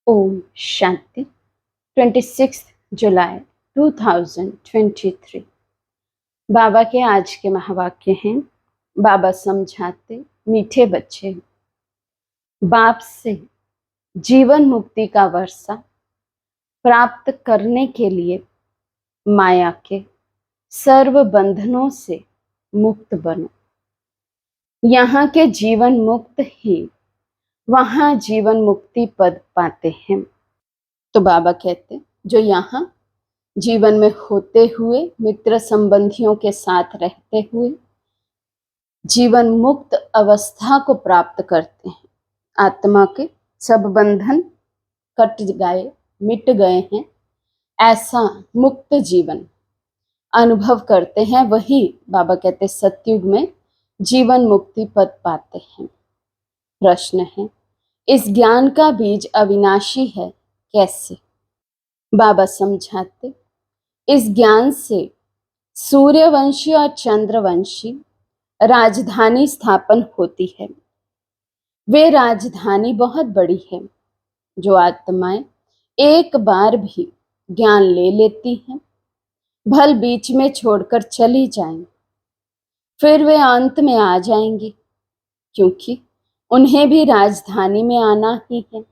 ओम शांति 26 जुलाई 2023। बाबा के आज के महावाक्य हैं। बाबा समझाते, मीठे बच्चे, बाप से जीवन मुक्ति का वर्षा प्राप्त करने के लिए माया के सर्व बंधनों से मुक्त बनो। यहाँ के जीवन मुक्त ही वहाँ जीवन मुक्ति पद पाते हैं। तो बाबा कहते, जो यहाँ जीवन में होते हुए मित्र संबंधियों के साथ रहते हुए जीवन मुक्त अवस्था को प्राप्त करते हैं, आत्मा के सब बंधन कट गए, मिट गए हैं, ऐसा मुक्त जीवन अनुभव करते हैं, वही बाबा कहते सतयुग में जीवन मुक्ति पद पाते हैं। प्रश्न है, इस ज्ञान का बीज अविनाशी है, कैसे? बाबा समझाते, इस ज्ञान से सूर्यवंशी और चंद्रवंशी राजधानी स्थापन होती है। वे राजधानी बहुत बड़ी है। जो आत्माएं एक बार भी ज्ञान ले लेती हैं, भल बीच में छोड़कर चली जाएं, फिर वे अंत में आ जाएंगी, क्योंकि उन्हें भी राजधानी में आना ही है।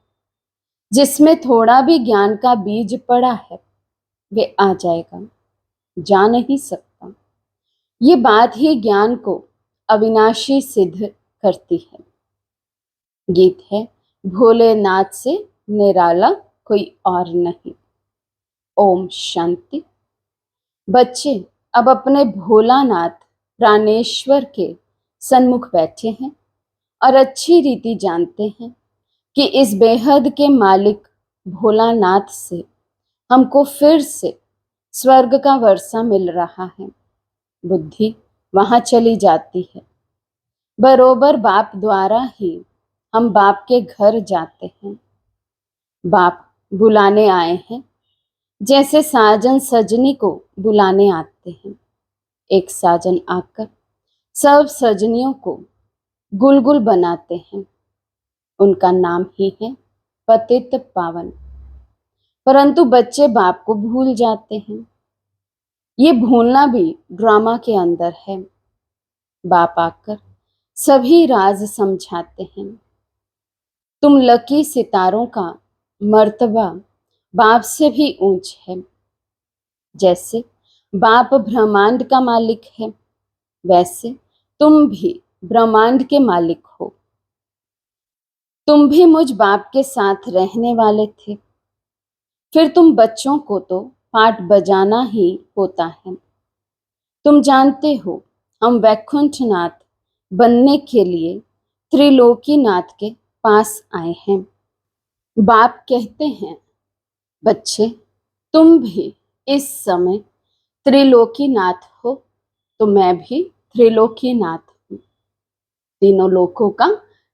जिसमें थोड़ा भी ज्ञान का बीज पड़ा है, वे आ जाएगा, जा नहीं सकता। ये बात ही ज्ञान को अविनाशी सिद्ध करती है। गीत है, भोलेनाथ से निराला कोई और नहीं। ओम शांति। बच्चे अब अपने भोलानाथ प्राणेश्वर के सन्मुख बैठे हैं और अच्छी रीति जानते हैं कि इस बेहद के मालिक भोलानाथ से हमको फिर से स्वर्ग का वर्षा मिल रहा है। बुद्धि वहां चली जाती है। बरोबर बाप द्वारा ही हम बाप के घर जाते हैं। बाप बुलाने आए हैं, जैसे साजन सजनी को बुलाने आते हैं। एक साजन आकर सब सजनियों को गुलगुल बनाते हैं। उनका नाम ही है पतित पावन। परंतु बच्चे बाप को भूल जाते हैं। ये भूलना भी ड्रामा के अंदर है। बाप आकर सभी राज समझाते हैं। तुम लकी सितारों का मर्तबा बाप से भी ऊंच है। जैसे बाप ब्रह्मांड का मालिक है, वैसे तुम भी ब्रह्मांड के मालिक हो। तुम भी मुझ बाप के साथ रहने वाले थे। फिर तुम बच्चों को तो पाठ बजाना ही होता है। तुम जानते हो, हम वैकुंठनाथ बनने के लिए त्रिलोकीनाथ के पास आए हैं। बाप कहते हैं, बच्चे तुम भी इस समय त्रिलोकीनाथ हो, तो मैं भी त्रिलोकीनाथ हूँ। तीनों लोकों का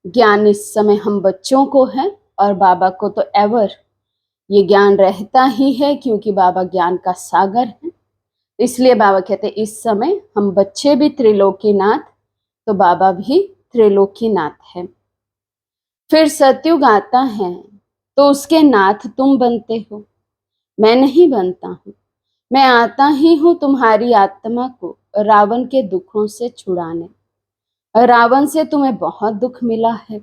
ज्ञान इस समय हम बच्चों को है, और बाबा को तो एवर ये ज्ञान रहता ही है, क्योंकि बाबा ज्ञान का सागर है। इसलिए बाबा कहते हैं, इस समय हम बच्चे भी त्रिलोकीनाथ, तो बाबा भी त्रिलोकीनाथ है। फिर सतयुग आता है तो उसके नाथ तुम बनते हो, मैं नहीं बनता हूँ। मैं आता ही हूँ तुम्हारी आत्मा को रावण के दुखों से छुड़ाने। रावण से तुम्हें बहुत दुख मिला है।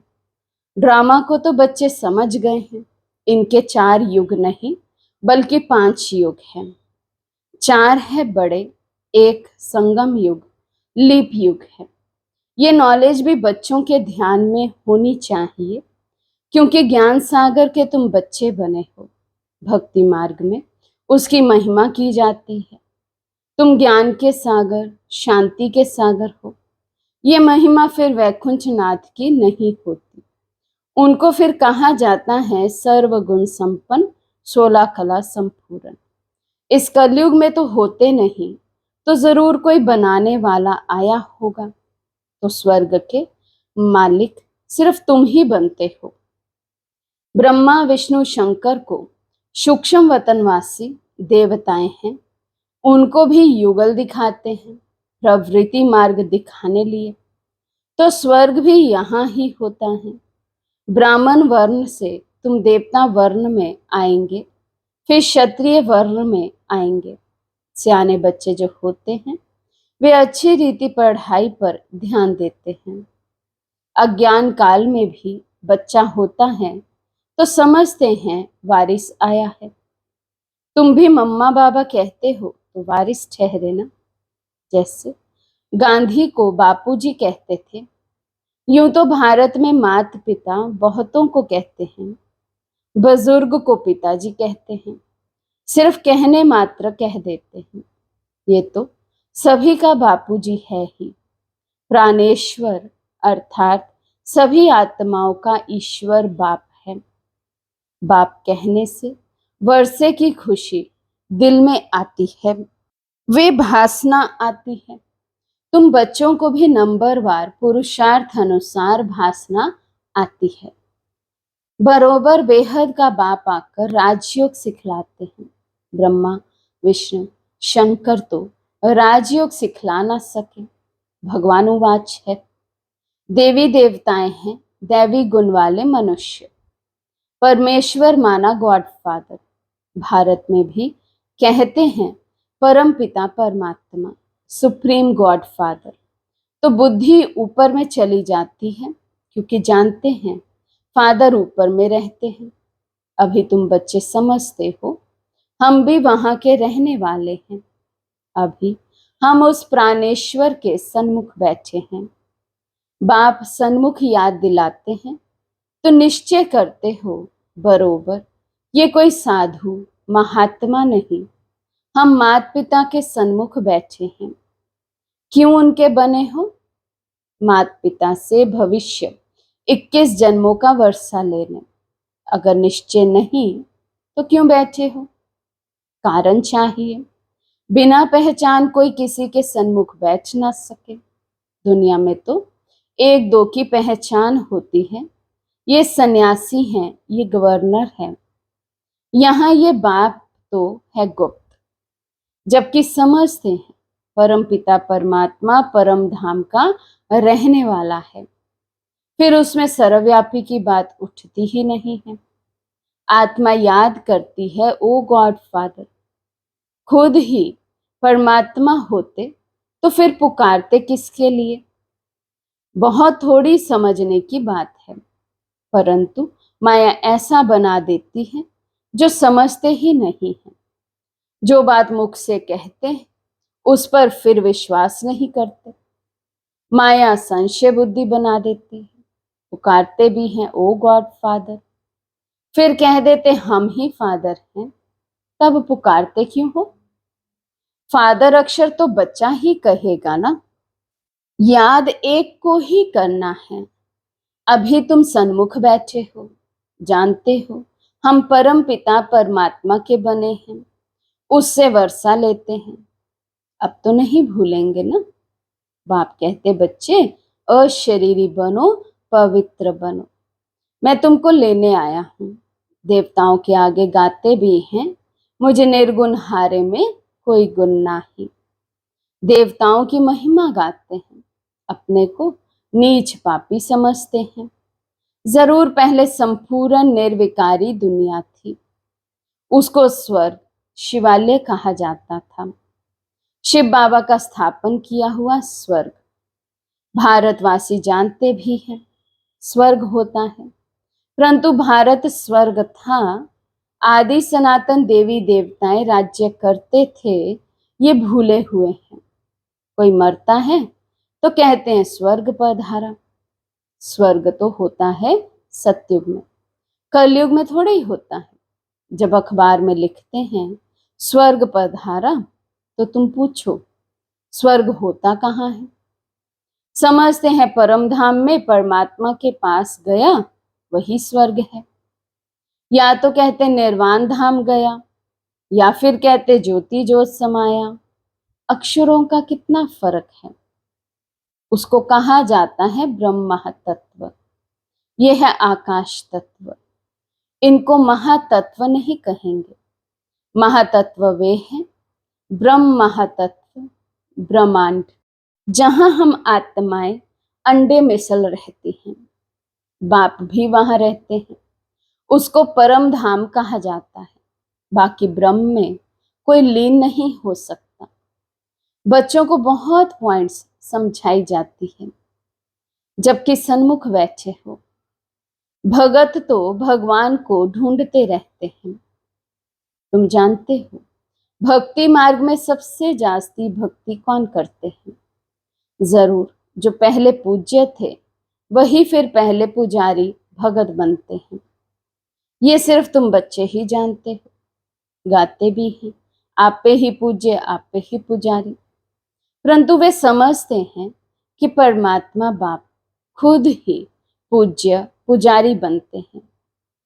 ड्रामा को तो बच्चे समझ गए हैं। इनके 4 युग नहीं बल्कि 5 युग हैं। 4 है बड़े, 1 संगम युग, लीप युग है। ये नॉलेज भी बच्चों के ध्यान में होनी चाहिए, क्योंकि ज्ञान सागर के तुम बच्चे बने हो। भक्ति मार्ग में उसकी महिमा की जाती है। तुम ज्ञान के सागर, शांति के सागर हो। ये महिमा फिर वैकुंठनाथ की नहीं होती। उनको फिर कहा जाता है सर्वगुण संपन्न, 16 कला संपूर्ण। इस कलयुग में तो होते नहीं, तो जरूर कोई बनाने वाला आया होगा। तो स्वर्ग के मालिक सिर्फ तुम ही बनते हो। ब्रह्मा विष्णु शंकर को सूक्ष्म वतनवासी देवताएं हैं। उनको भी युगल दिखाते हैं, प्रवृत्ति मार्ग दिखाने लिए। तो स्वर्ग भी यहाँ ही होता है। ब्राह्मण वर्ण से तुम देवता वर्ण में आएंगे, फिर क्षत्रिय वर्ण में आएंगे। सियाने बच्चे जो होते हैं वे अच्छी रीति पढ़ाई पर ध्यान देते हैं। अज्ञान काल में भी बच्चा होता है तो समझते हैं वारिस आया है। तुम भी मम्मा बाबा कहते हो तो वारिस ठहरे ना। जैसे गांधी को बापूजी कहते थे, यूं तो भारत में माता पिता बहुतों को कहते हैं, बुजुर्ग को पिताजी कहते हैं, सिर्फ कहने मात्र कह देते हैं। ये तो सभी का बापूजी है ही, प्राणेश्वर अर्थात सभी आत्माओं का ईश्वर बाप है। बाप कहने से वर्षे की खुशी दिल में आती है, वे भासना आती है। तुम बच्चों को भी नंबरवार पुरुषार्थ अनुसार भासना आती है। बरोबर बेहद का बाप आकर राजयोग सिखलाते हैं। ब्रह्मा विष्णु शंकर तो राजयोग सिखला ना सके। भगवान उवाच है, देवी देवताएं हैं दैवी गुण वाले मनुष्य। परमेश्वर माना गॉड फादर। भारत में भी कहते हैं परम पिता परमात्मा, सुप्रीम गॉड फादर। तो बुद्धि ऊपर में चली जाती है, क्योंकि जानते हैं फादर ऊपर में रहते हैं। अभी तुम बच्चे समझते हो हम भी वहां के रहने वाले हैं। अभी हम उस प्राणेश्वर के सन्मुख बैठे हैं। बाप सन्मुख याद दिलाते हैं तो निश्चय करते हो बरोबर ये कोई साधु महात्मा नहीं, हम माता पिता के सन्मुख बैठे हैं। क्यों उनके बने हो? माता पिता से भविष्य 21 जन्मों का वर्षा लेने। अगर निश्चय नहीं तो क्यों बैठे हो? कारण चाहिए। बिना पहचान कोई किसी के सन्मुख बैठ ना सके। दुनिया में तो एक दो की पहचान होती है, ये सन्यासी हैं, ये गवर्नर हैं। यहाँ ये बाप तो है गुप्त। जबकि समझते हैं परम पिता परमात्मा परम धाम का रहने वाला है, फिर उसमें सर्वव्यापी की बात उठती ही नहीं है। आत्मा याद करती है ओ गॉड फादर। खुद ही परमात्मा होते तो फिर पुकारते किसके लिए? बहुत थोड़ी समझने की बात है, परंतु माया ऐसा बना देती है जो समझते ही नहीं है। जो बात मुख से कहते हैं उस पर फिर विश्वास नहीं करते। माया संशय बुद्धि बना देती है। पुकारते भी हैं ओ गॉड फादर, फिर कह देते हम ही फादर हैं, तब पुकारते क्यों हो? फादर अक्षर तो बच्चा ही कहेगा ना। याद एक को ही करना है। अभी तुम सन्मुख बैठे हो, जानते हो हम परम पिता परमात्मा के बने हैं, उससे वर्षा लेते हैं। अब तो नहीं भूलेंगे ना। बाप कहते बच्चे अशरीरी बनो, पवित्र बनो। मैं तुमको लेने आया हूँ। देवताओं के आगे गाते भी हैं, मुझे निर्गुण हारे में कोई गुण नाही। देवताओं की महिमा गाते हैं, अपने को नीच पापी समझते हैं। जरूर पहले संपूर्ण निर्विकारी दुनिया थी, उसको स्वर्ग शिवालय कहा जाता था। शिव बाबा का स्थापन किया हुआ स्वर्ग। भारतवासी जानते भी हैं स्वर्ग होता है, परंतु भारत स्वर्ग था। आदि सनातन देवी देवताएं राज्य करते थे, ये भूले हुए हैं। कोई मरता है तो कहते हैं स्वर्ग पधारा। स्वर्ग तो होता है सतयुग में, कलयुग में थोड़ा ही होता है। जब अखबार में लिखते हैं स्वर्ग पधारा तो तुम पूछो स्वर्ग होता कहाँ है? समझते हैं परम धाम में परमात्मा के पास गया वही स्वर्ग है। या तो कहते निर्वाण धाम गया, या फिर कहते ज्योति ज्योत समाया। अक्षरों का कितना फर्क है। उसको कहा जाता है ब्रह्म महातत्व, यह है आकाश तत्व। इनको महातत्व नहीं कहेंगे। महातत्व वे हैं ब्रह्म महातत्व, ब्रह्मांड, जहां हम आत्माएं अंडे में सल रहती हैं। बाप भी वहां रहते हैं। उसको परम धाम कहा जाता है। बाकी ब्रह्म में कोई लीन नहीं हो सकता। बच्चों को बहुत पॉइंट्स समझाई जाती है, जबकि सन्मुख बैठे हो भगत तो भगवान को ढूंढते रहते हैं। तुम जानते हो भक्ति मार्ग में सबसे जास्ती भक्ति कौन करते हैं? जरूर जो पहले पूज्य थे वही फिर पहले पुजारी भगत बनते हैं। ये सिर्फ तुम बच्चे ही जानते हो। गाते भी हैं, आप पे ही पूज्य, आप पे ही पुजारी। परंतु वे समझते हैं कि परमात्मा बाप खुद ही पूज्य पुजारी बनते हैं।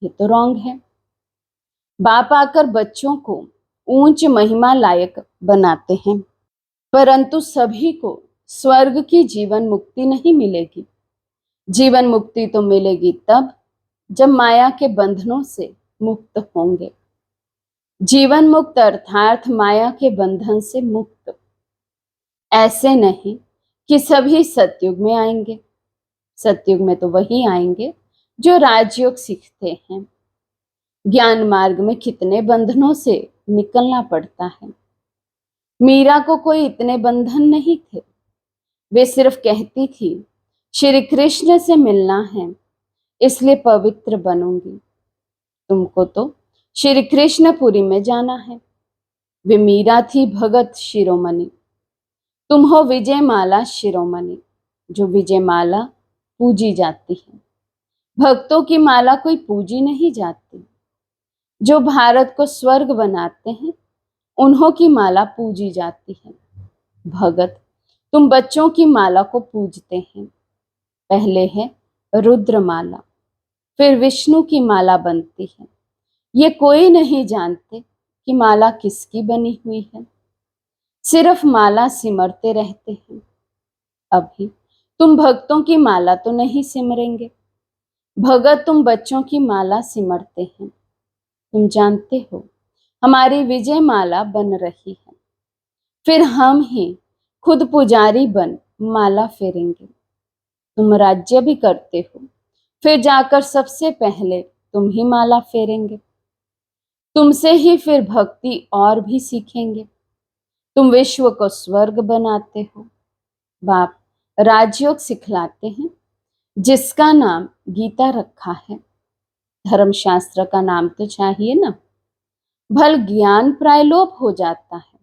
ये तो रॉन्ग है। बाप आकर बच्चों को ऊंच महिमा लायक बनाते हैं, परंतु सभी को स्वर्ग की जीवन मुक्ति नहीं मिलेगी। जीवन मुक्ति तो मिलेगी तब जब माया के बंधनों से मुक्त होंगे। जीवन मुक्त अर्थात माया के बंधन से मुक्त। ऐसे नहीं कि सभी सतयुग में आएंगे। सतयुग में तो वही आएंगे जो राजयोग सीखते हैं। ज्ञान मार्ग में कितने बंधनों से निकलना पड़ता है। मीरा को कोई इतने बंधन नहीं थे। वे सिर्फ कहती थी श्री कृष्ण से मिलना है, इसलिए पवित्र बनूंगी। तुमको तो श्री कृष्णपुरी में जाना है। वे मीरा थी भगत शिरोमणि, तुम हो विजय माला शिरोमणि, जो विजय माला पूजी जाती है। भक्तों की माला कोई पूजी नहीं जाती। जो भारत को स्वर्ग बनाते हैं उन्हों की माला पूजी जाती है। भगत तुम बच्चों की माला को पूजते हैं। पहले है रुद्र माला, फिर विष्णु की माला बनती है। ये कोई नहीं जानते कि माला किसकी बनी हुई है, सिर्फ माला सिमरते रहते हैं। अभी तुम भक्तों की माला तो नहीं सिमरेंगे। भगत तुम बच्चों की माला सिमरते हैं। तुम जानते हो हमारी विजय माला बन रही है, फिर हम ही खुद पुजारी बन माला फेरेंगे। तुम राज्य भी करते हो, फिर जाकर सबसे पहले तुम ही माला फेरेंगे। तुमसे ही फिर भक्ति और भी सीखेंगे। तुम विश्व को स्वर्ग बनाते हो। बाप राजयोग सिखलाते हैं, जिसका नाम गीता रखा है। धर्मशास्त्र का नाम तो चाहिए ना। भल ज्ञान प्रायलोप हो जाता है,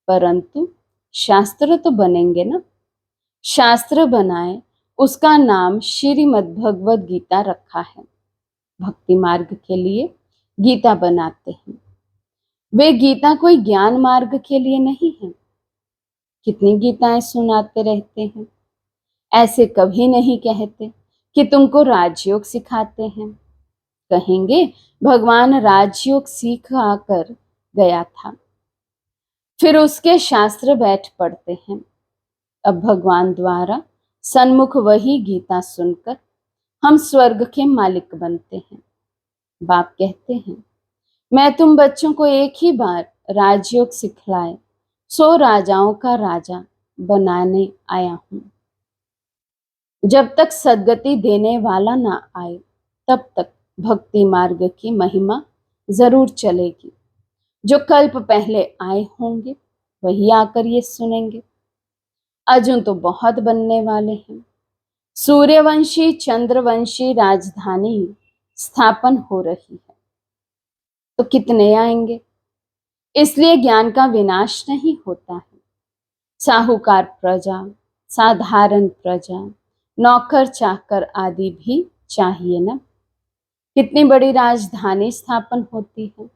परंतु शास्त्र तो बनेंगे ना। शास्त्र बनाए, उसका नाम श्रीमद् भगवद गीता रखा है। भक्ति मार्ग के लिए गीता बनाते हैं। वे गीता कोई ज्ञान मार्ग के लिए नहीं है। कितनी गीताएं सुनाते रहते हैं। ऐसे कभी नहीं कहते कि तुमको राजयोग सिखाते हैं। कहेंगे भगवान राजयोग सीख आकर गया था, फिर उसके शास्त्र बैठ पढ़ते हैं। अब भगवान द्वारा सन्मुख वही गीता सुनकर हम स्वर्ग के मालिक बनते हैं। बाप कहते हैं मैं तुम बच्चों को एक ही बार राजयोग सिखलाए 100 राजाओं का राजा बनाने आया हूं। जब तक सद्गति देने वाला ना आए तब तक भक्ति मार्ग की महिमा जरूर चलेगी। जो कल्प पहले आए होंगे वही आकर ये सुनेंगे। अर्जुन तो बहुत बनने वाले हैं। सूर्यवंशी चंद्रवंशी राजधानी स्थापन हो रही है, तो कितने आएंगे। इसलिए ज्ञान का विनाश नहीं होता है। साहूकार प्रजा, साधारण प्रजा, नौकर चाकर आदि भी चाहिए ना। कितनी बड़ी राजधानी स्थापन होती है।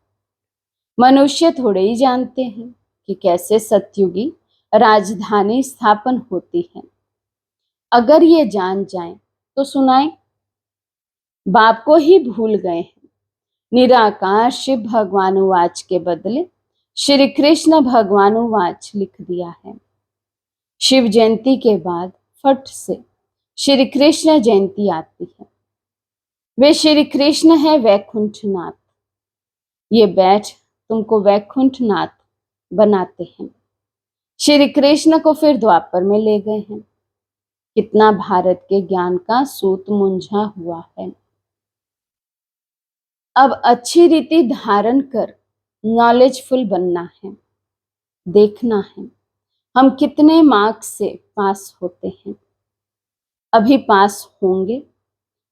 मनुष्य थोड़े ही जानते हैं कि कैसे सतयुगी राजधानी स्थापन होती है। अगर ये जान जाएं तो सुनाएं। बाप को ही भूल गए हैं। निराकार शिव भगवानुवाच के बदले श्री कृष्ण भगवानुवाच लिख दिया है। शिव जयंती के बाद फट से श्री कृष्ण जयंती आती है। वे श्री कृष्ण है वैकुंठनाथ। ये बैठ तुमको वैकुंठनाथ बनाते हैं। श्री कृष्ण को फिर द्वापर में ले गए हैं। कितना भारत के ज्ञान का सूत मुंझा हुआ है। अब अच्छी रीति धारण कर नॉलेजफुल बनना है। देखना है हम कितने मार्क्स से पास होते हैं। अभी पास होंगे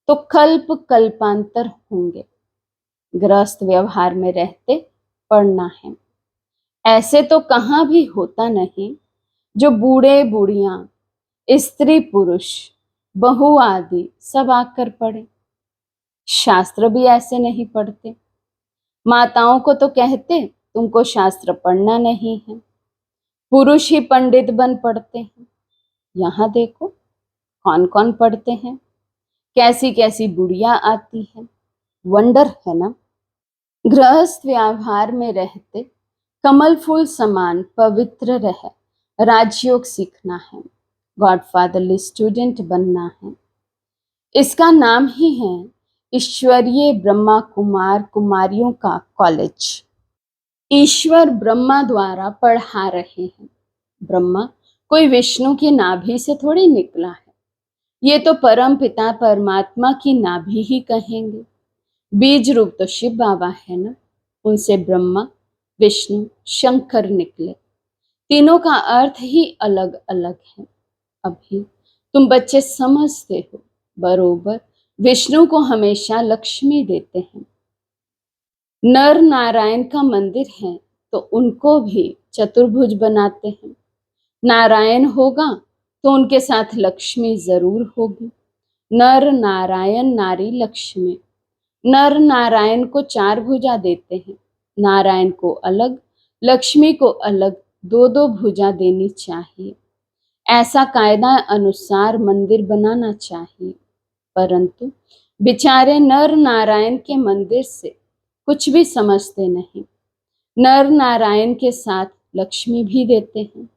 तो कल्प कल्पांतर होंगे। गृहस्थ व्यवहार में रहते पढ़ना है। ऐसे तो कहाँ भी होता नहीं जो बूढ़े बूढ़ियां, स्त्री पुरुष, बहू आदि सब आकर पढ़े। शास्त्र भी ऐसे नहीं पढ़ते। माताओं को तो कहते तुमको शास्त्र पढ़ना नहीं है, पुरुष ही पंडित बन पढ़ते हैं। यहाँ देखो कौन कौन पढ़ते हैं, कैसी कैसी बुढ़िया आती है। वंडर है ना। गृहस्थ व्यवहार में रहते कमल फूल समान पवित्र रह राजयोग सीखना है। गॉडफादरली स्टूडेंट बनना है। इसका नाम ही है ईश्वरीय ब्रह्मा कुमार कुमारियों का कॉलेज। ईश्वर ब्रह्मा द्वारा पढ़ा रहे हैं। ब्रह्मा कोई विष्णु की नाभि से थोड़ी निकला है। ये तो परम पिता परमात्मा की नाभि ही कहेंगे। बीज रूप तो शिव बाबा है ना, उनसे ब्रह्मा विष्णु शंकर निकले। तीनों का अर्थ ही अलग अलग है। अभी तुम बच्चे समझते हो बरोबर। विष्णु को हमेशा लक्ष्मी देते हैं। नर नारायण का मंदिर है तो उनको भी चतुर्भुज बनाते हैं। नारायण होगा तो उनके साथ लक्ष्मी जरूर होगी। नर नारायण नारी लक्ष्मी। नर नारायण को 4 भुजा देते हैं। नारायण को अलग, लक्ष्मी को अलग 2-2 भुजा देनी चाहिए। ऐसा कायदा अनुसार मंदिर बनाना चाहिए। परंतु बेचारे नर नारायण के मंदिर से कुछ भी समझते नहीं। नर नारायण के साथ लक्ष्मी भी देते हैं।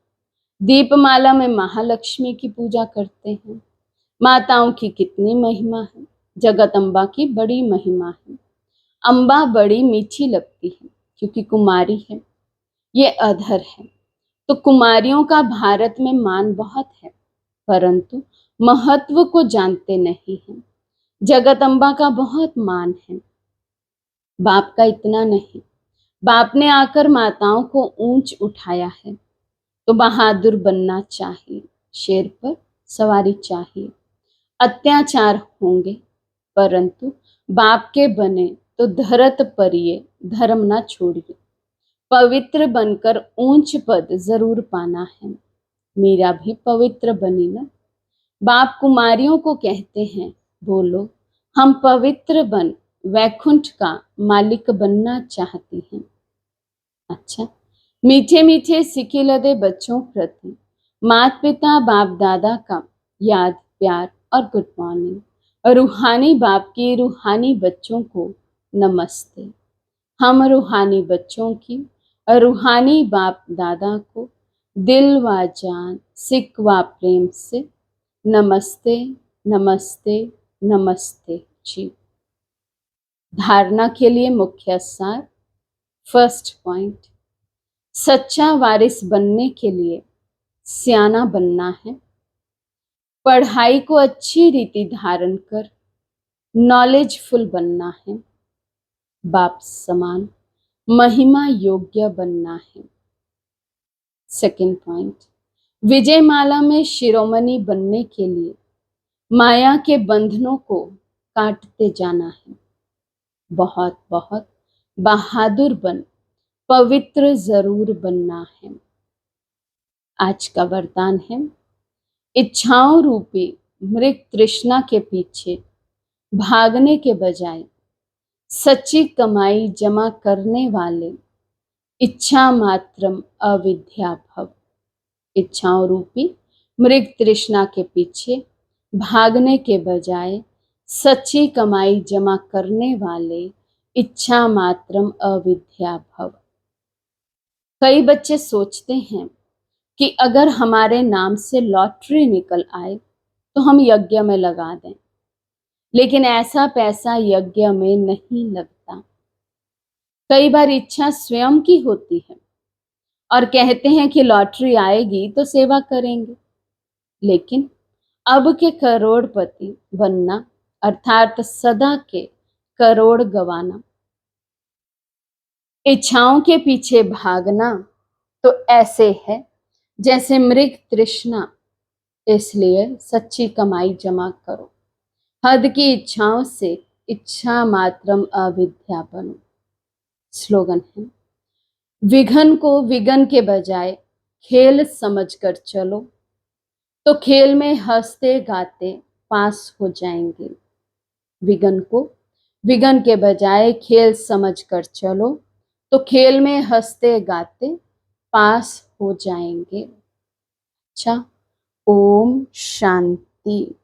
दीपमाला में महालक्ष्मी की पूजा करते हैं। माताओं की कितनी महिमा है। जगत अम्बा की बड़ी महिमा है। अम्बा बड़ी मीठी लगती है क्योंकि कुमारी है। ये अधर है तो कुमारियों का भारत में मान बहुत है, परंतु महत्व को जानते नहीं हैं। जगत अम्बा का बहुत मान है, बाप का इतना नहीं। बाप ने आकर माताओं को ऊंच उठाया है तो बहादुर बनना चाहिए। शेर पर सवारी चाहिए। अत्याचार होंगे परंतु बाप के बने तो धरत परिये धर्म ना छोड़िए। पवित्र बनकर ऊंच पद जरूर पाना है। मीरा भी पवित्र बनी ना। बाप कुमारियों को कहते हैं बोलो हम पवित्र बन वैकुंठ का मालिक बनना चाहती हैं। अच्छा, मीठे मीठे सिके लदे बच्चों प्रति माता पिता बाप दादा का याद प्यार और गुड मॉर्निंग। रूहानी बाप की रूहानी बच्चों को नमस्ते। हम रूहानी बच्चों की और रूहानी बाप दादा को दिल व जान सिक व प्रेम से नमस्ते नमस्ते नमस्ते जी। धारणा के लिए मुख्य सार। फर्स्ट पॉइंट, सच्चा वारिस बनने के लिए सियाना बनना है। पढ़ाई को अच्छी रीति धारण कर नॉलेजफुल बनना है। बाप समान महिमा योग्य बनना है। सेकंड पॉइंट, विजयमाला में शिरोमणि बनने के लिए माया के बंधनों को काटते जाना है। बहुत बहुत बहादुर बन पवित्र जरूर बनना है। आज का वरदान है, इच्छाओं रूपी मृग तृष्णा के पीछे भागने के बजाय सच्ची कमाई जमा करने वाले इच्छा मात्रम अविद्या भव। इच्छाओं रूपी मृग तृष्णा के पीछे भागने के बजाय सच्ची कमाई जमा करने वाले इच्छा मात्रम अविद्या भव। कई बच्चे सोचते हैं कि अगर हमारे नाम से लॉटरी निकल आए तो हम यज्ञ में लगा दें, लेकिन ऐसा पैसा यज्ञ में नहीं लगता। कई बार इच्छा स्वयं की होती है और कहते हैं कि लॉटरी आएगी तो सेवा करेंगे, लेकिन अब के करोड़पति बनना अर्थात सदा के करोड़ गवाना इच्छाओं के पीछे भागना तो ऐसे है जैसे मृग तृष्णा, इसलिए सच्ची कमाई जमा करो। हद की इच्छाओं से इच्छा मात्रम अविद्या बनो। स्लोगन है, विघन को विघन के बजाय खेल समझकर चलो तो खेल में हंसते गाते पास हो जाएंगे। विघन को विघन के बजाय खेल समझकर चलो तो खेल में हंसते गाते पास हो जाएंगे। अच्छा, ओम शांति।